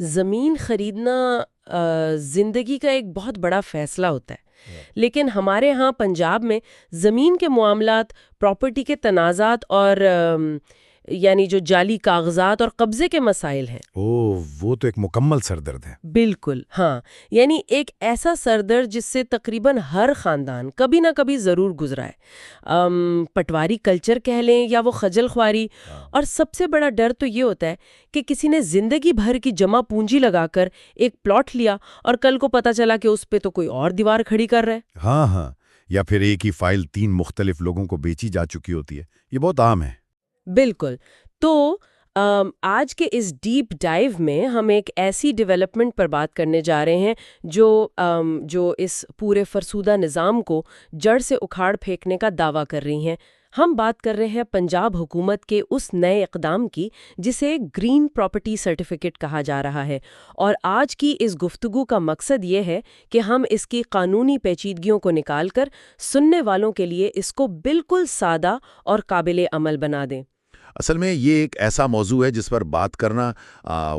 زمین خریدنا زندگی کا ایک بہت بڑا فیصلہ ہوتا ہے، لیکن ہمارے ہاں پنجاب میں زمین کے معاملات، پراپرٹی کے تنازعات اور یعنی جو جعلی کاغذات اور قبضے کے مسائل ہیں۔ وہ تو ایک مکمل سردرد ہے۔ بالکل، ہاں، یعنی ایک ایسا سردرد جس سے تقریباً ہر خاندان کبھی نہ کبھی ضرور گزرا ہے۔ پٹواری کلچر کہہ لیں یا وہ خجل خواری، اور سب سے بڑا ڈر تو یہ ہوتا ہے کہ کسی نے زندگی بھر کی جمع پونجی لگا کر ایک پلاٹ لیا اور کل کو پتہ چلا کہ اس پہ تو کوئی اور دیوار کھڑی کر رہا ہے۔ ہاں، یا پھر ایک ہی فائل 3 مختلف لوگوں کو بیچی جا چکی ہوتی ہے۔ یہ بہت عام ہے۔ بالکل۔ تو آج کے اس ڈیپ ڈائیو میں ہم ایک ایسی ڈیولپمنٹ پر بات کرنے جا رہے ہیں جو اس پورے فرسودہ نظام کو جڑ سے اکھاڑ پھینکنے کا دعویٰ کر رہی ہیں۔ ہم بات کر رہے ہیں پنجاب حکومت کے اس نئے اقدام کی جسے گرین پراپرٹی سرٹیفکیٹ کہا جا رہا ہے، اور آج کی اس گفتگو کا مقصد یہ ہے کہ ہم اس کی قانونی پیچیدگیوں کو نکال کر سننے والوں کے لیے اس کو بالکل سادہ اور قابل عمل بنا دیں۔ اصل میں یہ ایک ایسا موضوع ہے جس پر بات کرنا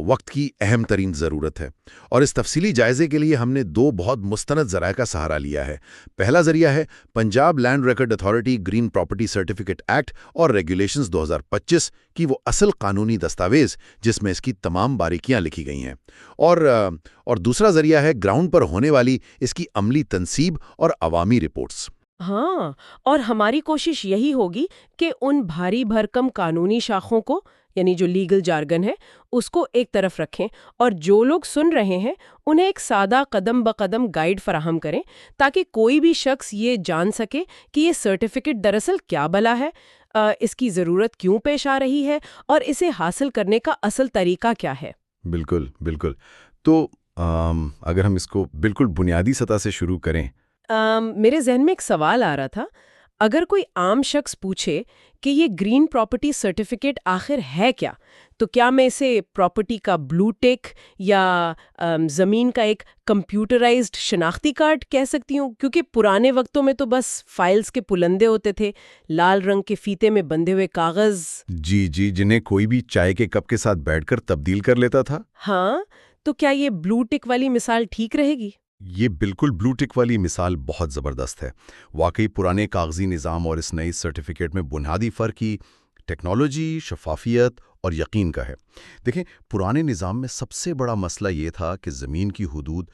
وقت کی اہم ترین ضرورت ہے، اور اس تفصیلی جائزے کے لیے ہم نے 2 بہت مستند ذرائع کا سہارا لیا ہے۔ پہلا ذریعہ ہے Punjab land record authority green property certificate act اور ریگولیشنز 2025 کی وہ اصل قانونی دستاویز جس میں اس کی تمام باریکیاں لکھی گئی ہیں، اور دوسرا ذریعہ ہے گراؤنڈ پر ہونے والی اس کی عملی تنصیب اور عوامی رپورٹس۔ ہاں، اور ہماری کوشش یہی ہوگی کہ ان بھاری بھرکم قانونی شاخوں کو، یعنی جو لیگل جارگن ہے، اس کو ایک طرف رکھیں، اور جو لوگ سن رہے ہیں انہیں ایک سادہ قدم بقدم گائیڈ فراہم کریں تاکہ کوئی بھی شخص یہ جان سکے کہ یہ سرٹیفکیٹ دراصل کیا بلا ہے، اس کی ضرورت کیوں پیش آ رہی ہے، اور اسے حاصل کرنے کا اصل طریقہ کیا ہے۔ بالکل۔ تو اگر ہم اس کو بالکل بنیادی سطح سے شروع کریں۔ میرے ذہن میں ایک سوال آ رہا تھا، اگر کوئی عام شخص پوچھے کہ یہ گرین پراپرٹی سرٹیفکیٹ آخر ہے کیا، تو کیا میں اسے پراپرٹی کا بلو ٹک یا زمین کا ایک کمپیوٹرائزڈ شناختی کارڈ کہہ سکتی ہوں؟ کیونکہ پرانے وقتوں میں تو بس فائلز کے پلندے ہوتے تھے، لال رنگ کے فیتے میں بندھے ہوئے کاغذ۔ جی، جنہیں کوئی بھی چائے کے کپ کے ساتھ بیٹھ کر تبدیل کر لیتا تھا۔ ہاں، تو کیا یہ بلو ٹک والی مثال ٹھیک رہے گی؟ یہ بالکل بلو ٹک والی مثال بہت زبردست ہے۔ واقعی پرانے کاغذی نظام اور اس نئی سرٹیفکیٹ میں بنیادی فرق ہی ٹیکنالوجی، شفافیت اور یقین کا ہے۔ دیکھیں، پرانے نظام میں سب سے بڑا مسئلہ یہ تھا کہ زمین کی حدود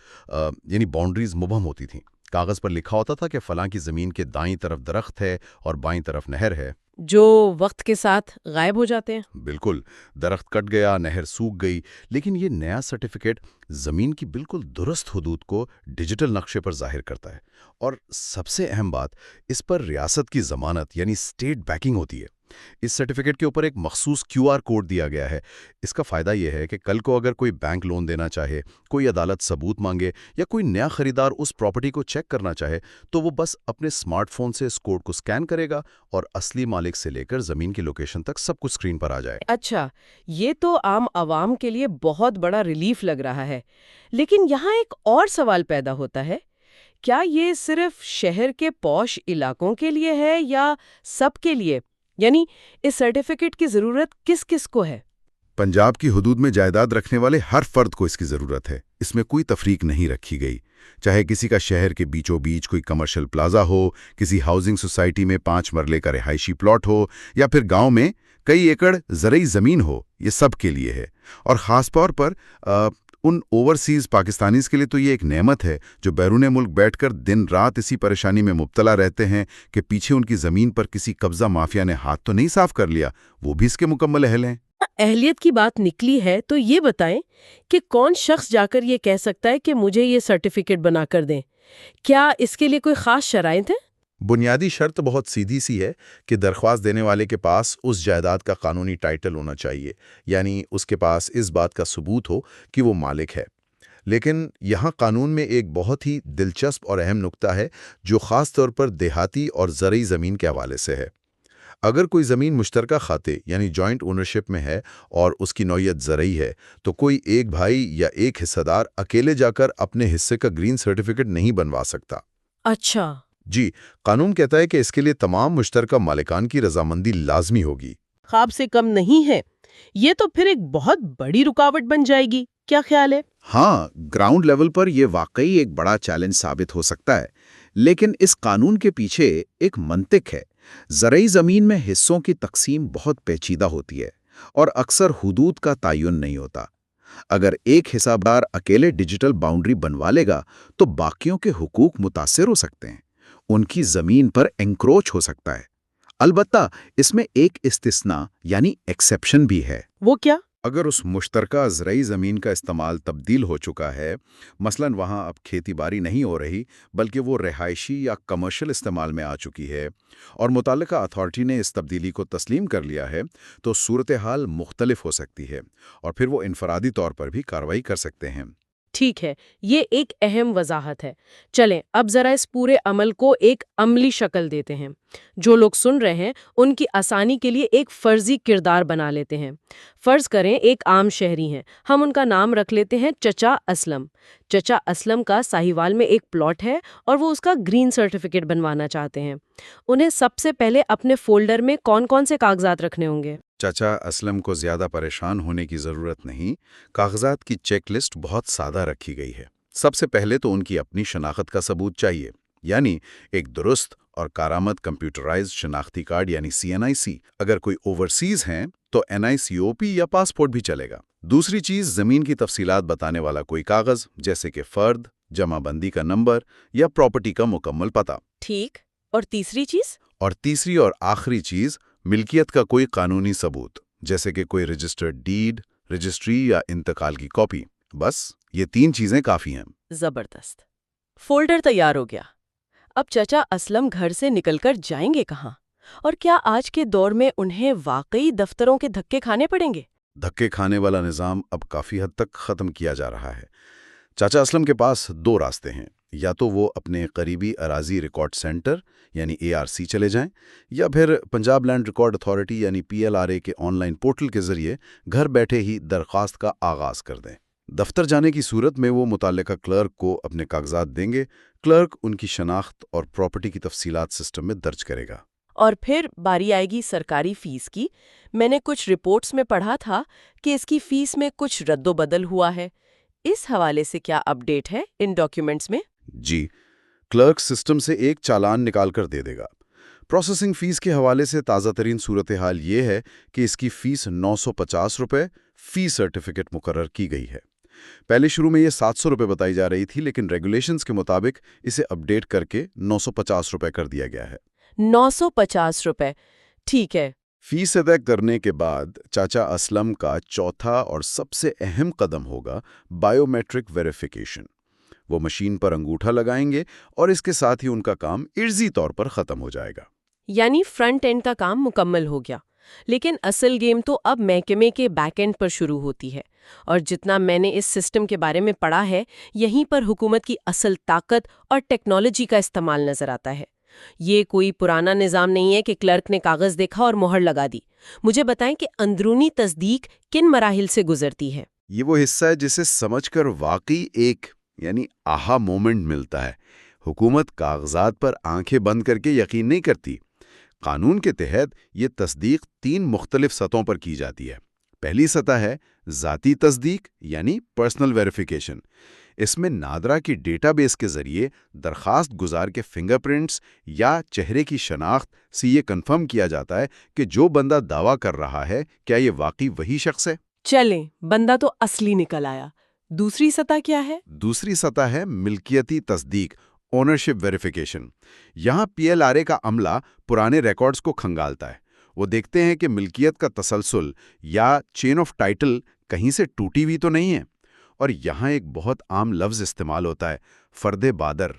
یعنی باؤنڈریز مبہم ہوتی تھیں۔ کاغذ پر لکھا ہوتا تھا کہ فلاں کی زمین کے دائیں طرف درخت ہے اور بائیں طرف نہر ہے، جو وقت کے ساتھ غائب ہو جاتے ہیں۔ بالکل، درخت کٹ گیا، نہر سوکھ گئی، لیکن یہ نیا سرٹیفکیٹ زمین کی بالکل درست حدود کو ڈیجیٹل نقشے پر ظاہر کرتا ہے، اور سب سے اہم بات، اس پر ریاست کی ضمانت یعنی اسٹیٹ بیکنگ ہوتی ہے۔ اس سرٹیفکیٹ کے اوپر ایک مخصوص QR کوڈ دیا گیا ہے۔ اس کا فائدہ یہ ہے کہ کل کو اگر کوئی بینک لون دینا چاہے، کوئی عدالت ثبوت مانگے یا کوئی نیا خریدار اس پراپرٹی کو چیک کرنا چاہے، تو وہ بس اپنے سمارٹ فون سے اس کوڈ کو سکین کرے گا اور اصلی مالک سے لے کر زمین کی لوکیشن تک سب کچھ اسکرین پر آ جائے۔ اچھا، یہ تو عام عوام کے لیے بہت بڑا ریلیف لگ رہا ہے، لیکن یہاں ایک اور سوال پیدا ہوتا ہے، کیا یہ صرف شہر کے پوش علاقوں کے لیے ہے یا سب کے لیے؟ یعنی اس سرٹیفکیٹ کی ضرورت کس کس کو ہے؟ پنجاب کی حدود میں جائیداد رکھنے والے ہر فرد کو اس کی ضرورت ہے۔ اس میں کوئی تفریق نہیں رکھی گئی، چاہے کسی کا شہر کے بیچوں بیچ کوئی کمرشل پلازا ہو، کسی ہاؤسنگ سوسائٹی میں 5 مرلے کا رہائشی پلاٹ ہو، یا پھر گاؤں میں کئی ایکڑ زرعی زمین ہو، یہ سب کے لیے ہے۔ اور خاص طور پر ان اوورسیز پاکستانیز کے لیے تو یہ ایک نعمت ہے جو بیرون ملک بیٹھ کر دن رات اسی پریشانی میں مبتلا رہتے ہیں کہ پیچھے ان کی زمین پر کسی قبضہ مافیا نے ہاتھ تو نہیں صاف کر لیا، وہ بھی اس کے مکمل اہل ہیں۔ اہلیت کی بات نکلی ہے تو یہ بتائیں کہ کون شخص جا کر یہ کہہ سکتا ہے کہ مجھے یہ سرٹیفکیٹ بنا کر دیں؟ کیا اس کے لیے کوئی خاص شرائط ہیں؟ بنیادی شرط بہت سیدھی سی ہے کہ درخواست دینے والے کے پاس اس جائیداد کا قانونی ٹائٹل ہونا چاہیے، یعنی اس کے پاس اس بات کا ثبوت ہو کہ وہ مالک ہے۔ لیکن یہاں قانون میں ایک بہت ہی دلچسپ اور اہم نکتہ ہے جو خاص طور پر دیہاتی اور زرعی زمین کے حوالے سے ہے۔ اگر کوئی زمین مشترکہ کھاتے یعنی جوائنٹ اونرشپ میں ہے اور اس کی نوعیت زرعی ہے، تو کوئی ایک بھائی یا ایک حصہ دار اکیلے جا کر اپنے حصے کا گرین سرٹیفکیٹ نہیں بنوا سکتا۔ اچھا، جی، قانون کہتا ہے کہ اس کے لیے تمام مشترکہ مالکان کی رضامندی لازمی ہوگی۔ خواب سے کم نہیں ہے۔ یہ تو پھر ایک بہت بڑی رکاوٹ بن جائے گی، کیا خیال ہے؟ ہاں، گراؤنڈ لیول پر یہ واقعی ایک بڑا چیلنج ثابت ہو سکتا ہے، لیکن اس قانون کے پیچھے ایک منطق ہے۔ زرعی زمین میں حصوں کی تقسیم بہت پیچیدہ ہوتی ہے اور اکثر حدود کا تعین نہیں ہوتا۔ اگر ایک حساب دار اکیلے ڈیجیٹل باؤنڈری بنوا لے گا تو باقیوں کے حقوق متاثر ہو سکتے ہیں، ان کی زمین پر انکروچ ہو سکتا ہے۔ البتہ اس میں ایک استثناء یعنی ایکسیپشن بھی ہے۔ وہ کیا؟ اگر اس مشترکہ زرعی زمین کا استعمال تبدیل ہو چکا ہے، مثلاً وہاں اب کھیتی باڑی نہیں ہو رہی بلکہ وہ رہائشی یا کمرشل استعمال میں آ چکی ہے اور متعلقہ اتھارٹی نے اس تبدیلی کو تسلیم کر لیا ہے، تو صورتحال مختلف ہو سکتی ہے اور پھر وہ انفرادی طور پر بھی کارروائی کر سکتے ہیں۔ ٹھیک ہے، یہ ایک اہم وضاحت ہے۔ چلیں اب ذرا اس پورے عمل کو ایک عملی شکل دیتے ہیں۔ جو لوگ سن رہے ہیں ان کی آسانی کے لیے ایک فرضی کردار بنا لیتے ہیں۔ فرض کریں ایک عام شہری ہیں، ہم ان کا نام رکھ لیتے ہیں چچا اسلم۔ چچا اسلم کا ساہیوال میں ایک پلاٹ ہے اور وہ اس کا گرین سرٹیفکیٹ بنوانا چاہتے ہیں۔ انہیں سب سے پہلے اپنے فولڈر میں کون کون سے کاغذات رکھنے ہوں گے؟ چچا اسلم کو زیادہ پریشان ہونے کی ضرورت نہیں، کاغذات کی چیک لسٹ بہت سادہ رکھی گئی ہے۔ سب سے پہلے تو ان کی اپنی شناخت کا ثبوت چاہیے، یعنی ایک درست اور کارآمد کمپیوٹرائزڈ شناختی کارڈ یعنی CNIC۔ اگر کوئی اوورسیز ہیں تو NICOP یا پاسپورٹ بھی چلے گا۔ دوسری چیز زمین کی تفصیلات بتانے والا کوئی کاغذ، جیسے کہ فرد، جمع بندی کا نمبر یا پراپرٹی کا مکمل پتہ۔ ٹھیک، اور تیسری چیز؟ اور تیسری اور آخری چیز ملکیت کا کوئی قانونی ثبوت، جیسے کہ کوئی رجسٹرڈ ڈیڈ، رجسٹری یا انتقال کی کاپی۔ بس یہ 3 چیزیں کافی ہیں۔ زبردست، فولڈر تیار ہو گیا۔ اب چچا اسلم گھر سے نکل کر جائیں گے کہاں؟ اور کیا آج کے دور میں انہیں واقعی دفتروں کے دھکے کھانے پڑیں گے؟ دھکے کھانے والا نظام اب کافی حد تک ختم کیا جا رہا ہے۔ چاچا اسلم کے پاس 2 راستے ہیں، یا تو وہ اپنے قریبی اراضی ریکارڈ سینٹر یعنی ARC چلے جائیں، یا پھر پنجاب لینڈ ریکارڈ اتھارٹی یعنی PLRA کے آن لائن پورٹل کے ذریعے گھر بیٹھے ہی درخواست کا آغاز کر دیں۔ دفتر جانے کی صورت میں وہ متعلقہ کلرک کو اپنے کاغذات دیں گے، کلرک ان کی شناخت اور پراپرٹی کی تفصیلات سسٹم میں درج کرے گا۔ اور پھر باری آئے گی سرکاری فیس کی۔ میں نے کچھ رپورٹس میں پڑھا تھا کہ اس کی فیس میں کچھ رد و بدل ہوا ہے۔ اس حوالے سے کیا اپ ڈیٹ ہے ان ڈاکیومنٹس میں؟ جی، کلرک سسٹم سے ایک چالان نکال کر دے دے گا۔ پروسیسنگ فیس کے حوالے سے تازہ ترین صورتحال یہ ہے کہ اس کی فیس 950 روپے فی سرٹیفکیٹ مقرر کی گئی ہے۔ پہلے شروع میں یہ 700 روپے بتائی جا رہی تھی، لیکن ریگولیشنز کے مطابق اسے اپ ڈیٹ کر کے 950 روپے کر دیا گیا ہے۔ 950 روپے، ٹھیک ہے۔ فیس ادا کرنے کے بعد چاچا اسلم کا چوتھا اور سب سے اہم قدم ہوگا بائیو میٹرک ویریفیکیشن۔ وہ مشین پر انگوٹھا لگائیں گے اور اس کے ساتھ ہی ان کا کام عرضی طور پر ختم ہو جائے گا۔ یعنی فرنٹ اینڈ کا کام مکمل ہو گیا، لیکن اصل گیم تو اب محکمے کے بیک اینڈ پر شروع ہوتی ہے، اور جتنا میں نے اس سسٹم کے بارے میں پڑھا ہے، یہیں پر حکومت کی اصل طاقت اور ٹیکنالوجی کا استعمال نظر آتا ہے۔ یہ کوئی پرانا نظام نہیں ہے کہ کلرک نے کاغذ دیکھا اور مہر لگا دی۔ مجھے بتائیں کہ اندرونی تصدیق کن مراحل سے گزرتی ہے؟ یہ وہ حصہ ہے جسے سمجھ کر واقعی ایک یعنی آہا مومنٹ ملتا ہے۔ حکومت کاغذات پر آنکھیں بند کر کے یقین نہیں کرتی۔ قانون کے تحت یہ تصدیق 3 مختلف سطحوں پر کی جاتی ہے۔ پہلی سطح ہے ذاتی تصدیق یعنی پرسنل ویریفیکیشن۔ اس میں نادرا کی ڈیٹا بیس کے ذریعے درخواست گزار کے فنگر پرنٹس یا چہرے کی شناخت سے یہ کنفرم کیا جاتا ہے کہ جو بندہ دعویٰ کر رہا ہے کیا یہ واقعی وہی شخص ہے۔ چلیں، بندہ تو اصلی نکل آیا۔ دوسری سطح کیا ہے؟ دوسری سطح ہے ملکیتی تصدیق اونرشپ ویریفیکیشن۔ یہاں PLRA کا عملہ پرانے ریکارڈز کو کھنگالتا ہے۔ وہ دیکھتے ہیں کہ ملکیت کا تسلسل یا چین آف ٹائٹل کہیں سے ٹوٹی ہوئی تو نہیں ہے۔ اور یہاں ایک بہت عام لفظ استعمال ہوتا ہے، فرد بادر۔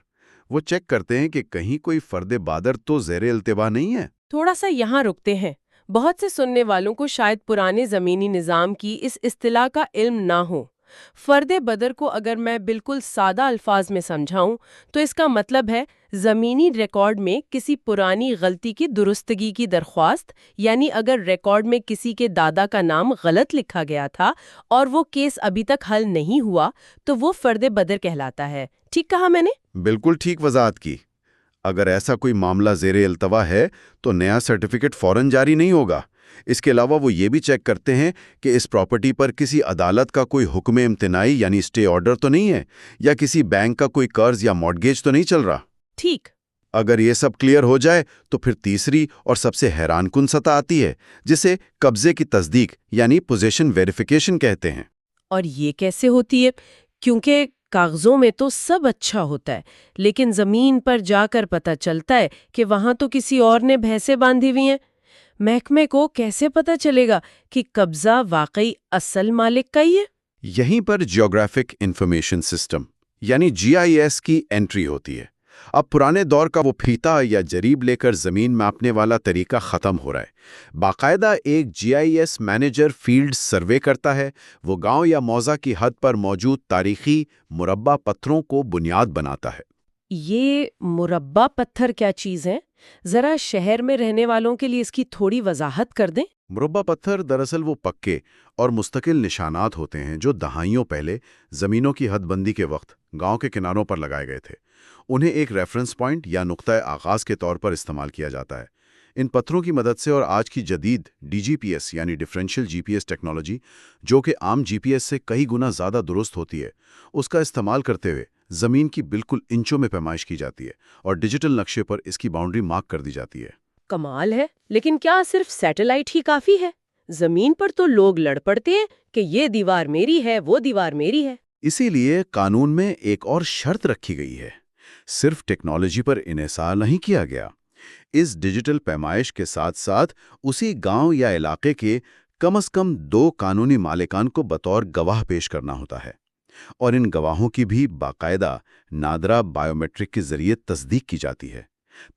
وہ چیک کرتے ہیں کہ کہیں کوئی فرد بادر تو زیر التوا نہیں ہے۔ تھوڑا سا یہاں رکتے ہیں۔ بہت سے سننے والوں کو شاید پرانے زمینی نظام کی اس اصطلاح کا علم نہ ہو۔ فرد بدر کو اگر میں بالکل سادہ الفاظ میں سمجھاؤں تو اس کا مطلب ہے زمینی ریکارڈ میں کسی پرانی غلطی کی درستگی کی درخواست، یعنی اگر ریکارڈ میں کسی کے دادا کا نام غلط لکھا گیا تھا اور وہ کیس ابھی تک حل نہیں ہوا تو وہ فرد بدر کہلاتا ہے۔ ٹھیک کہا میں نے؟ بالکل ٹھیک وضاحت کی۔ اگر ایسا کوئی معاملہ زیر التوا ہے تو نیا سرٹیفکیٹ فوراً جاری نہیں ہوگا۔ اس کے علاوہ وہ یہ بھی چیک کرتے ہیں کہ اس پراپرٹی پر کسی عدالت کا کوئی حکم امتناعی یعنی اسٹے آرڈر تو نہیں ہے، یا کسی بینک کا کوئی قرض یا مارگیج تو نہیں چل رہا۔ ٹھیک۔ اگر یہ سب کلیئر ہو جائے تو پھر تیسری اور سب سے حیران کن سطح آتی ہے، جسے قبضے کی تصدیق یعنی پوزیشن ویریفیکیشن کہتے ہیں۔ اور یہ کیسے ہوتی ہے؟ کیونکہ کاغذوں میں تو سب اچھا ہوتا ہے، لیکن زمین پر جا کر پتہ چلتا ہے کہ وہاں تو کسی اور نے بھینسیں باندھی ہوئی ہیں۔ محکمے کو کیسے پتہ چلے گا کہ قبضہ واقعی اصل مالک کا ہی ہے؟ یہیں پر جیوگرافک انفارمیشن سسٹم یعنی GIS کی انٹری ہوتی ہے۔ اب پرانے دور کا وہ پھیتا یا جریب لے کر زمین ماپنے والا طریقہ ختم ہو رہا ہے۔ باقاعدہ ایک GIS مینیجر فیلڈ سروے کرتا ہے، وہ گاؤں یا موضع کی حد پر موجود تاریخی مربع پتھروں کو بنیاد بناتا ہے۔ یہ مربع پتھر کیا چیز ہے؟ ذرا شہر میں رہنے والوں کے لیے اس کی تھوڑی وضاحت کر دیں۔ مربع پتھر دراصل وہ پکے اور مستقل نشانات ہوتے ہیں جو دہائیوں پہلے زمینوں کی حد بندی کے وقت گاؤں کے کناروں پر لگائے گئے تھے۔ انہیں ایک ریفرنس پوائنٹ یا نقطۂ آغاز کے طور پر استعمال کیا جاتا ہے۔ ان پتھروں کی مدد سے اور آج کی جدید DGPS یعنی ڈیفرنشیل GPS ٹیکنالوجی، جو کہ عام GPS سے کئی گنا زیادہ درست ہوتی ہے، اس کا استعمال کرتے ہوئے زمین کی بالکل انچوں میں پیمائش کی جاتی ہے اور ڈیجیٹل نقشے پر اس کی باؤنڈری مارک کر دی جاتی ہے۔ کمال ہے، لیکن کیا صرف سیٹلائٹ ہی کافی ہے؟ زمین پر تو لوگ لڑ پڑتے ہیں کہ یہ دیوار میری ہے، وہ دیوار میری ہے۔ اسی لیے قانون میں ایک اور شرط رکھی گئی ہے۔ صرف ٹیکنالوجی پر انحصار نہیں کیا گیا، اس ڈیجیٹل پیمائش کے ساتھ ساتھ اسی گاؤں یا علاقے کے کم از کم 2 قانونی مالکان کو بطور گواہ پیش کرنا ہوتا ہے، اور ان گواہوں کی بھی باقاعدہ نادرہ بائیومیٹرک کے ذریعے تصدیق کی جاتی ہے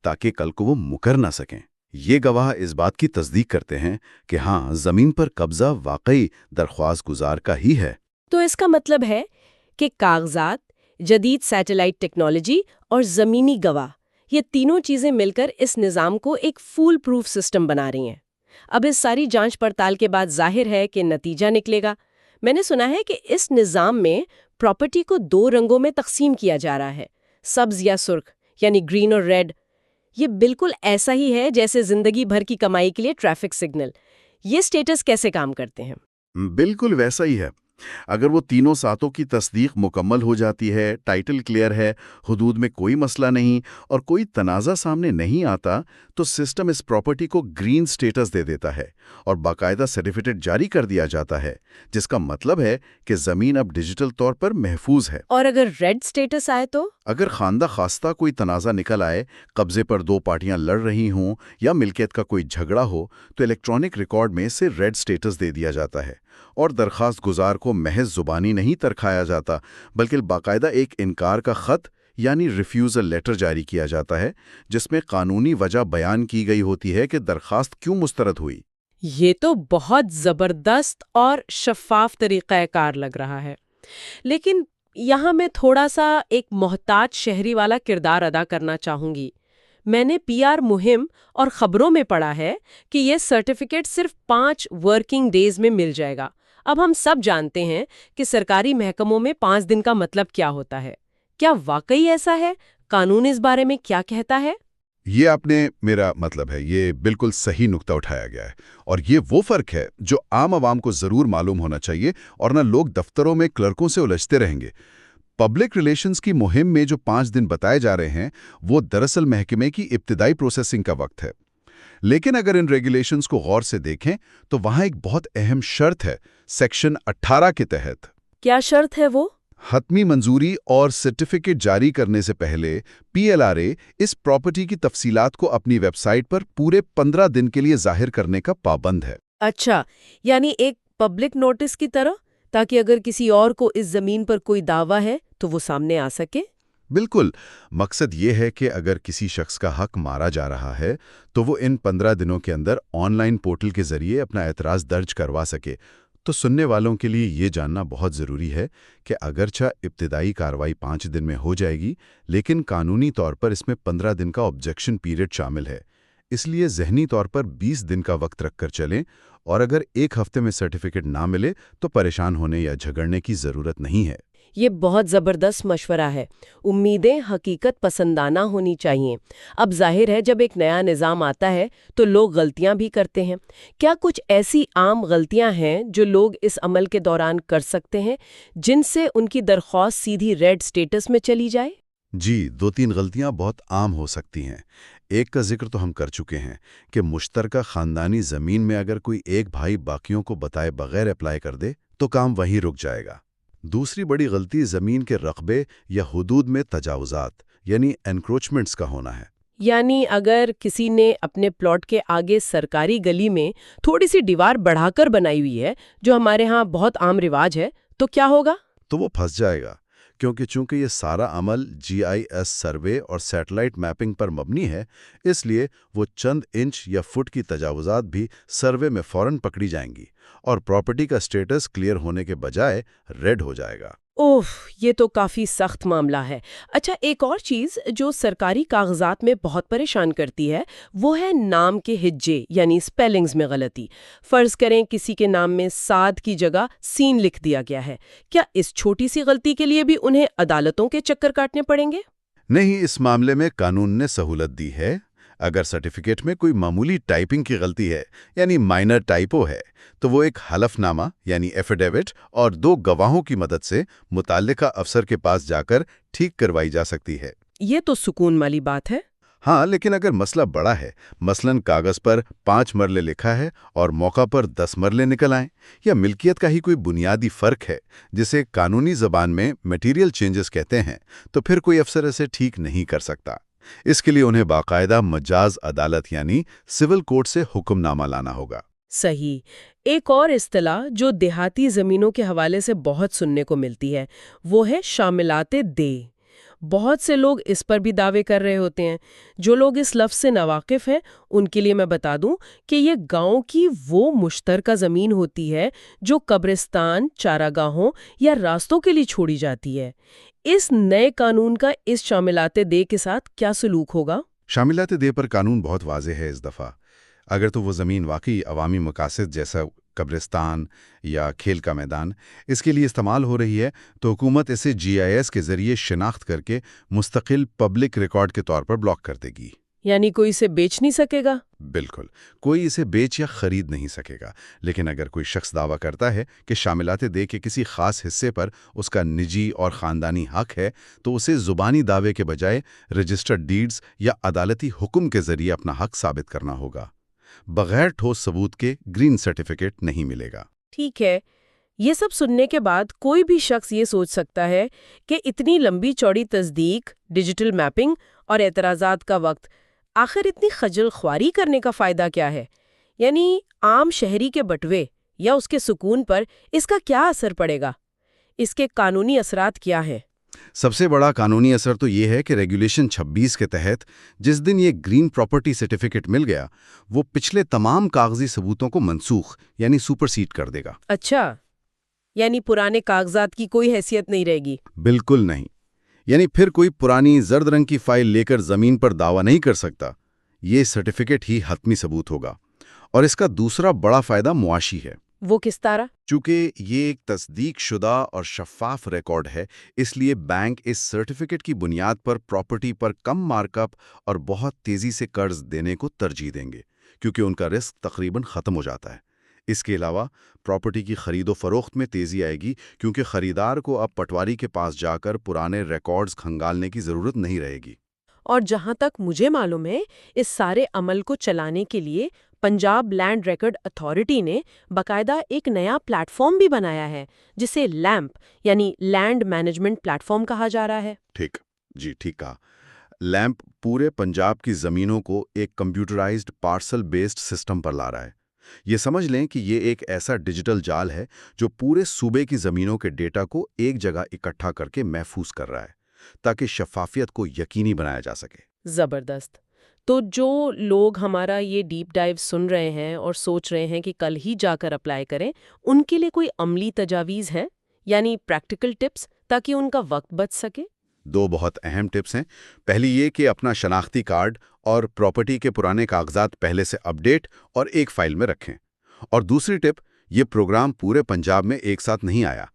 تاکہ کل کو وہ مکر نہ سکیں۔ یہ گواہ اس بات کی تصدیق کرتے ہیں کہ ہاں، زمین پر قبضہ واقعی درخواست گزار کا ہی ہے۔ تو اس کا مطلب ہے کہ کاغذات، جدید سیٹلائٹ ٹیکنالوجی اور زمینی گواہ، یہ تینوں چیزیں مل کر اس نظام کو ایک فول پروف سسٹم بنا رہی ہیں۔ اب اس ساری جانچ پڑتال کے بعد ظاہر ہے کہ نتیجہ نکلے گا۔ میں نے سنا ہے کہ اس نظام میں پراپرٹی کو 2 رنگوں میں تقسیم کیا جا رہا ہے، سبز یا سرخ، یعنی گرین اور ریڈ۔ یہ بالکل ایسا ہی ہے جیسے زندگی بھر کی کمائی کے لیے ٹریفک سگنل۔ یہ سٹیٹس کیسے کام کرتے ہیں؟ بالکل ویسا ہی ہے۔ اگر وہ تینوں ساتوں کی تصدیق مکمل ہو جاتی ہے، ٹائٹل کلیئر ہے، حدود میں کوئی مسئلہ نہیں اور کوئی تنازع سامنے نہیں آتا، تو سسٹم اس پراپرٹی کو گرین سٹیٹس دے دیتا ہے اور باقاعدہ سرٹیفکیٹ جاری کر دیا جاتا ہے، جس کا مطلب ہے کہ زمین اب ڈیجیٹل طور پر محفوظ ہے۔ اور اگر ریڈ سٹیٹس آئے تو؟ اگر خواندہ خواستہ کوئی تنازع نکل آئے، قبضے پر 2 پارٹیاں لڑ رہی ہوں یا ملکیت کا کوئی جھگڑا ہو، تو الیکٹرانک ریکارڈ میں سے ریڈ سٹیٹس دے دیا جاتا ہے، اور درخواست گزار کو محض زبانی نہیں ترکھایا جاتا، بلکہ باقاعدہ ایک انکار کا خط یعنی ریفیوزل لیٹر جاری کیا جاتا ہے، جس میں قانونی وجہ بیان کی گئی ہوتی ہے کہ درخواست کیوں مسترد ہوئی۔ یہ تو بہت زبردست اور شفاف طریقہ کار لگ رہا ہے، لیکن یہاں میں تھوڑا سا ایک محتاط شہری والا کردار ادا کرنا چاہوں گی۔ میں نے PR مہم اور خبروں میں پڑھا ہے کہ یہ سرٹیفکیٹ صرف 5 ورکنگ ڈیز میں مل جائے گا۔ اب ہم سب جانتے ہیں کہ سرکاری محکموں میں 5 دن کا مطلب کیا ہوتا ہے۔ کیا واقعی ایسا ہے؟ قانون اس بارے میں کیا کہتا ہے؟ یہ آپ نے میرا مطلب ہے، یہ بالکل صحیح نقطہ اٹھایا گیا ہے، اور یہ وہ فرق ہے جو عام عوام کو ضرور معلوم ہونا چاہیے، اور نہ لوگ دفتروں میں کلرکوں سے الجھتے رہیں گے۔ پبلک ریلیشنز کی مہم میں جو 5 دن بتائے جا رہے ہیں، وہ دراصل محکمے کی ابتدائی پروسیسنگ کا وقت ہے۔ لیکن اگر ان ریگولیشنز کو غور سے دیکھیں تو وہاں ایک بہت اہم شرط ہے، سیکشن 18 کے تحت۔ کیا شرط ہے وہ؟ حتمی منظوری اور سرٹیفکیٹ جاری کرنے سے پہلے PLRA اس پراپرٹی کی تفصیلات کو اپنی ویب سائٹ پر پورے 15 دن کے لیے ظاہر کرنے کا پابند ہے۔ اچھا، یعنی ایک پبلک نوٹس کی طرح، تاکہ اگر کسی اور کو اس زمین پر کوئی دعویٰ ہے تو وہ سامنے آ سکے؟ بالکل، مقصد یہ ہے کہ اگر کسی شخص کا حق مارا جا رہا ہے تو وہ ان 15 دنوں کے اندر آن لائن پورٹل کے ذریعے اپنا اعتراض درج کروا سکے۔ تو سننے والوں کے لیے یہ جاننا بہت ضروری ہے کہ اگرچہ ابتدائی کارروائی 5 دن میں ہو جائے گی، لیکن قانونی طور پر اس میں 15 دن کا آبجیکشن پیریڈ شامل ہے۔ اس لیے ذہنی طور پر 20 دن کا وقت رکھ کر چلیں، اور اگر 1 ہفتے میں سرٹیفکیٹ نہ ملے تو پریشان ہونے یا جھگڑنے کی ضرورت نہیں ہے۔ یہ بہت زبردست مشورہ ہے۔ امیدیں حقیقت پسندانہ ہونی چاہیے۔ اب ظاہر ہے جب ایک نیا نظام آتا ہے تو لوگ غلطیاں بھی کرتے ہیں۔ کیا کچھ ایسی عام غلطیاں ہیں جو لوگ اس عمل کے دوران کر سکتے ہیں جن سے ان کی درخواست سیدھی ریڈ سٹیٹس میں چلی جائے؟ جی، 2-3 غلطیاں بہت عام ہو سکتی ہیں۔ ایک کا ذکر تو ہم کر چکے ہیں کہ مشترکہ خاندانی زمین میں اگر کوئی ایک بھائی باقیوں کو بتائے بغیر اپلائی کر دے تو کام وہیں رک جائے گا۔ دوسری بڑی غلطی زمین کے رقبے یا حدود میں تجاوزات یعنی انکروچمنٹس کا ہونا ہے۔ یعنی اگر کسی نے اپنے پلاٹ کے آگے سرکاری گلی میں تھوڑی سی دیوار بڑھا کر بنائی ہوئی ہے، جو ہمارے ہاں بہت عام رواج ہے، تو کیا ہوگا؟ تو وہ پھنس جائے گا، کیونکہ چونکہ یہ سارا عمل GIS سروے اور سیٹلائٹ میپنگ پر مبنی ہے، اس لیے وہ چند انچ یا فٹ کی تجاوزات بھی سروے میں فوراً پکڑی جائیں گی اور پراپرٹی کا سٹیٹس کلیئر ہونے کے بجائے ریڈ ہو جائے گا۔ اوہ، یہ تو کافی سخت معاملہ ہے۔ اچھا، ایک اور چیز جو سرکاری کاغذات میں بہت پریشان کرتی ہے وہ ہے نام کے ہجے یعنی سپیلنگز میں غلطی۔ فرض کریں کسی کے نام میں سعد کی جگہ سین لکھ دیا گیا ہے، کیا اس چھوٹی سی غلطی کے لیے بھی انہیں عدالتوں کے چکر کاٹنے پڑیں گے؟ نہیں، اس معاملے میں قانون نے سہولت دی ہے۔ اگر سرٹیفکیٹ میں کوئی معمولی ٹائپنگ کی غلطی ہے یعنی مائنر ٹائپو ہے تو وہ ایک حلف نامہ یعنی ایفیڈیوٹ اور 2 گواہوں کی مدد سے متعلقہ افسر کے پاس جا کر ٹھیک کروائی جا سکتی ہے۔ یہ تو سکون والی بات ہے۔ ہاں، لیکن اگر مسئلہ بڑا ہے، مثلاً کاغذ پر 5 مرلے لکھا ہے اور موقع پر 10 مرلے نکل آئیں، یا ملکیت کا ہی کوئی بنیادی فرق ہے جسے قانونی زبان میں میٹیریل چینجز کہتے ہیں، تو پھر کوئی افسر اسے ٹھیک نہیں کر سکتا۔ اس کے لیے انہیں باقاعدہ مجاز عدالت یعنی سول کورٹ سے حکم نامہ لانا ہوگا۔ صحیح۔ ایک اور اصطلاح جو دیہاتی زمینوں کے حوالے سے بہت سننے کو ملتی ہے وہ ہے شاملات دے۔ بہت سے لوگ اس پر بھی دعوے کر رہے ہوتے ہیں۔ جو لوگ اس لفظ سے ناواقف ہیں ان کے لیے میں بتا دوں کہ یہ گاؤں کی وہ مشترکہ زمین ہوتی ہے جو قبرستان، چاراگاہوں یا راستوں کے لیے چھوڑی جاتی ہے۔ اس نئے قانون کا اس شاملات دے کے ساتھ کیا سلوک ہوگا؟ شاملات دے پر قانون بہت واضح ہے اس دفعہ۔ اگر تو وہ زمین واقعی عوامی مقاصد جیسا قبرستان یا کھیل کا میدان اس کے لیے استعمال ہو رہی ہے تو حکومت اسے GIS کے ذریعے شناخت کر کے مستقل پبلک ریکارڈ کے طور پر بلاک کر دے گی۔ یعنی کوئی اسے بیچ نہیں سکے گا؟ بالکل، کوئی اسے بیچ یا خرید نہیں سکے گا، لیکن اگر کوئی شخص دعویٰ کرتا ہے کہ شاملات دے کے کسی خاص حصے پر اس کا نجی اور خاندانی حق ہے تو اسے زبانی دعوے کے بجائے رجسٹرڈ ڈیڈز یا عدالتی حکم کے ذریعے اپنا حق ثابت کرنا ہوگا۔ بغیر ٹھوس ثبوت کے گرین سرٹیفکیٹ نہیں ملے گا۔ ٹھیک ہے، یہ سب سننے کے بعد کوئی بھی شخص یہ سوچ سکتا ہے کہ اتنی لمبی چوڑی تصدیق، ڈیجیٹل میپنگ اور اعتراضات کا وقت، آخر اتنی خجل خواری کرنے کا فائدہ کیا ہے؟ یعنی عام شہری کے بٹوے یا اس کے سکون پر اس کا کیا اثر پڑے گا؟ اس کے قانونی اثرات کیا ہیں؟ سب سے بڑا قانونی اثر تو یہ ہے کہ ریگولیشن 26 کے تحت جس دن یہ گرین پراپرٹی سرٹیفکیٹ مل گیا وہ پچھلے تمام کاغذی ثبوتوں کو منسوخ یعنی سپرسیڈ کر دے گا۔ اچھا، یعنی پرانے کاغذات کی کوئی حیثیت نہیں رہے گی؟ بالکل نہیں، یعنی پھر کوئی پرانی زرد رنگ کی فائل لے کر زمین پر دعویٰ نہیں کر سکتا۔ یہ سرٹیفکیٹ ہی حتمی ثبوت ہوگا۔ اور اس کا دوسرا بڑا فائدہ معاشی ہے۔ وہ کس طرح؟ چونکہ یہ ایک تصدیق شدہ اور شفاف ریکارڈ ہے، اس لیے بینک اس سرٹیفکیٹ کی بنیاد پر پراپرٹی پر کم مارک اپ اور بہت تیزی سے قرض دینے کو ترجیح دیں گے، کیونکہ ان کا رسک تقریباً ختم ہو جاتا ہے۔ اس کے علاوہ پراپرٹی کی خرید و فروخت میں تیزی آئے گی، کیونکہ خریدار کو اب پٹواری کے پاس جا کر پرانے ریکارڈز کھنگالنے کی ضرورت نہیں رہے گی۔ اور جہاں تک مجھے معلوم ہے اس سارے عمل کو چلانے کے لیے پنجاب لینڈ ریکارڈ اتھارٹی نے باقاعدہ ایک نیا پلیٹ فارم بھی بنایا ہے جسے لیمپ یعنی لینڈ مینجمنٹ پلیٹ فارم کہا جا رہا ہے۔ ٹھیک کہا۔ لیمپ پورے پنجاب کی زمینوں کو ایک کمپیوٹرائزڈ پارسل بیسڈ سسٹم پر لا رہا ہے۔ یہ سمجھ لیں کہ یہ ایک ایسا ڈیجیٹل جال ہے جو پورے صوبے کی زمینوں کے ڈیٹا کو ایک جگہ اکٹھا کر کے محفوظ کر رہا ہے تاکہ شفافیت کو یقینی بنایا جا سکے۔ زبردست۔ تو جو لوگ ہمارا یہ ڈیپ ڈائیو سن رہے ہیں اور سوچ رہے ہیں کہ کل ہی جا کر اپلائی کریں، ان کے لیے کوئی عملی تجاویز ہیں یعنی پریکٹیکل ٹپس تاکہ ان کا وقت بچ سکے؟ 2 بہت اہم ٹپس ہیں۔ پہلی یہ کہ اپنا شناختی کارڈ اور پراپرٹی کے پرانے کاغذات پہلے سے اپڈیٹ اور ایک فائل میں رکھیں۔ اور دوسری ٹپ، یہ پروگرام پورے پنجاب میں ایک ساتھ نہیں آیا۔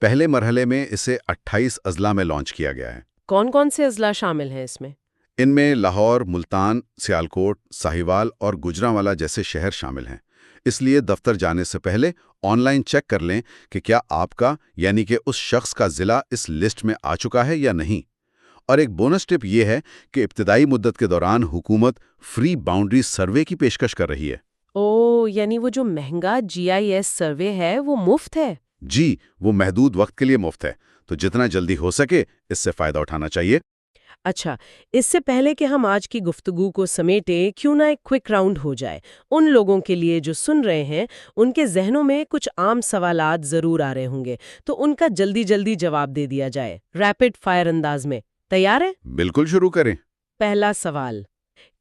پہلے مرحلے میں اسے 28 اضلاع میں لانچ کیا گیا ہے۔ کون کون سے اضلاع شامل ہیں اس میں؟ ان میں لاہور، ملتان، سیالکوٹ، ساہیوال اور گجرانوالہ جیسے شہر شامل ہیں۔ اس لیے دفتر جانے سے پہلے آن لائن چیک کر لیں کہ کیا آپ کا یعنی کہ اس شخص کا ضلع اس لسٹ میں آ چکا ہے یا نہیں۔ اور ایک بونس ٹپ یہ ہے کہ ابتدائی مدت کے دوران حکومت فری باؤنڈری سروے کی پیشکش کر رہی ہے۔ یعنی وہ جو مہنگا GIS سروے ہے وہ مفت ہے؟ جی، وہ محدود وقت کے لیے مفت ہے، تو جتنا جلدی ہو سکے اس سے فائدہ اٹھانا چاہیے۔ اچھا، اس سے پہلے کہ ہم آج کی گفتگو کو سمیٹیں، کیوں نہ ایک کوئک راؤنڈ ہو جائے ان لوگوں کے لیے جو سن رہے ہیں، ان کے ذہنوں میں کچھ عام سوالات ضرور آ رہے ہوں گے، تو ان کا جلدی جلدی جواب دے دیا جائے، ریپڈ فائر انداز میں۔ تیار ہے؟ بالکل، شروع کریں۔ پہلا سوال،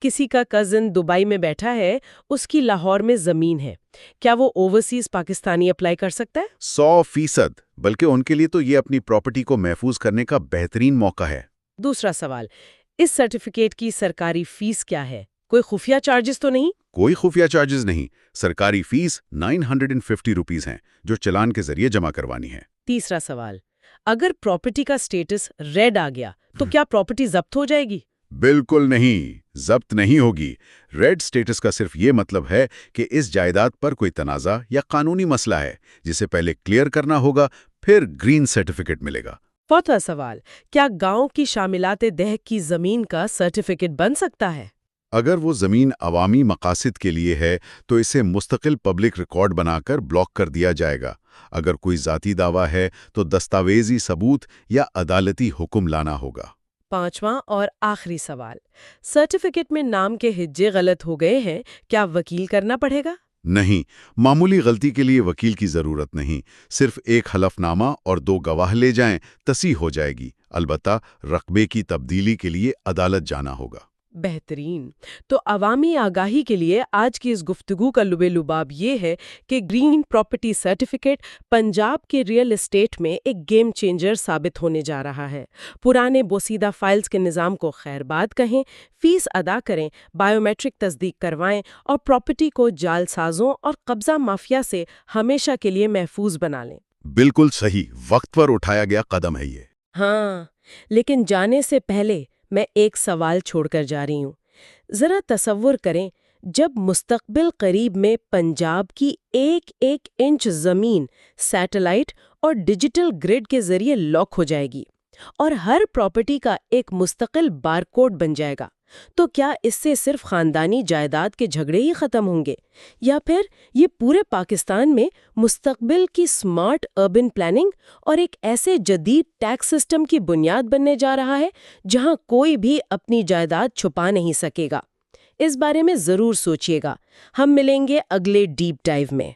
کسی کا کزن دبئی میں بیٹھا ہے، اس کی لاہور میں زمین ہے، کیا وہ اوورسیز پاکستانی اپلائی کر سکتا ہے؟ 100%، بلکہ ان کے لیے تو یہ اپنی پراپرٹی کو محفوظ کرنے کا بہترین موقع ہے۔ دوسرا سوال، اس سرٹیفکیٹ کی سرکاری فیس کیا ہے؟ کوئی خفیہ چارجز تو نہیں؟ کوئی خفیہ چارجز نہیں، سرکاری فیس 950 روپیز ہیں جو چلان کے ذریعے جمع کروانی ہے۔ تیسرا سوال، اگر پراپرٹی کا سٹیٹس ریڈ آ گیا تو کیا پراپرٹی ضبط ہو جائے گی؟ بالکل نہیں، ضبط نہیں ہوگی۔ ریڈ سٹیٹس کا صرف یہ مطلب ہے کہ اس جائیداد پر کوئی تنازع یا قانونی مسئلہ ہے جسے پہلے کلیئر کرنا ہوگا، پھر گرین سرٹیفکیٹ ملے گا۔ چوتھا سوال، کیا گاؤں کی شاملات دہ کی زمین کا سرٹیفکیٹ بن سکتا ہے؟ اگر وہ زمین عوامی مقاصد کے لیے ہے تو اسے مستقل پبلک ریکارڈ بنا کر بلاک کر دیا جائے گا۔ اگر کوئی ذاتی دعویٰ ہے تو دستاویزی ثبوت یا عدالتی حکم لانا ہوگا۔ پانچواں اور آخری سوال، سرٹیفکیٹ میں نام کے ہجے غلط ہو گئے ہیں، کیا وکیل کرنا پڑے گا؟ نہیں، معمولی غلطی کے لیے وکیل کی ضرورت نہیں، صرف ایک حلف نامہ اور 2 گواہ لے جائیں، تصحیح ہو جائے گی۔ البتہ رقبے کی تبدیلی کے لیے عدالت جانا ہوگا۔ بہترین۔ تو عوامی آگاہی کے لیے آج کی اس گفتگو کا لب لباب یہ ہے کہ گرین پراپرٹی سرٹیفکیٹ پنجاب کے ریئل اسٹیٹ میں ایک گیم چینجر ثابت ہونے جا رہا ہے۔ پرانے بوسیدہ فائلز کے نظام کو خیر باد کہیں، فیس ادا کریں، بائیو میٹرک تصدیق کروائیں اور پراپرٹی کو جعل سازوں اور قبضہ مافیا سے ہمیشہ کے لیے محفوظ بنا لیں۔ بالکل صحیح، وقت پر اٹھایا گیا قدم ہے یہ۔ ہاں، لیکن جانے سے پہلے میں ایک سوال چھوڑ کر جا رہی ہوں۔ ذرا تصور کریں، جب مستقبل قریب میں پنجاب کی ایک ایک انچ زمین سیٹلائٹ اور ڈیجیٹل گریڈ کے ذریعے لاک ہو جائے گی اور ہر پراپرٹی کا ایک مستقل بارکوڈ بن جائے گا، تو کیا اس سے صرف خاندانی جائیداد کے جھگڑے ہی ختم ہوں گے، یا پھر یہ پورے پاکستان میں مستقبل کی سمارٹ اربن پلاننگ اور ایک ایسے جدید ٹیکس سسٹم کی بنیاد بننے جا رہا ہے جہاں کوئی بھی اپنی جائیداد چھپا نہیں سکے گا؟ اس بارے میں ضرور سوچیے گا۔ ہم ملیں گے اگلے ڈیپ ڈائیو میں۔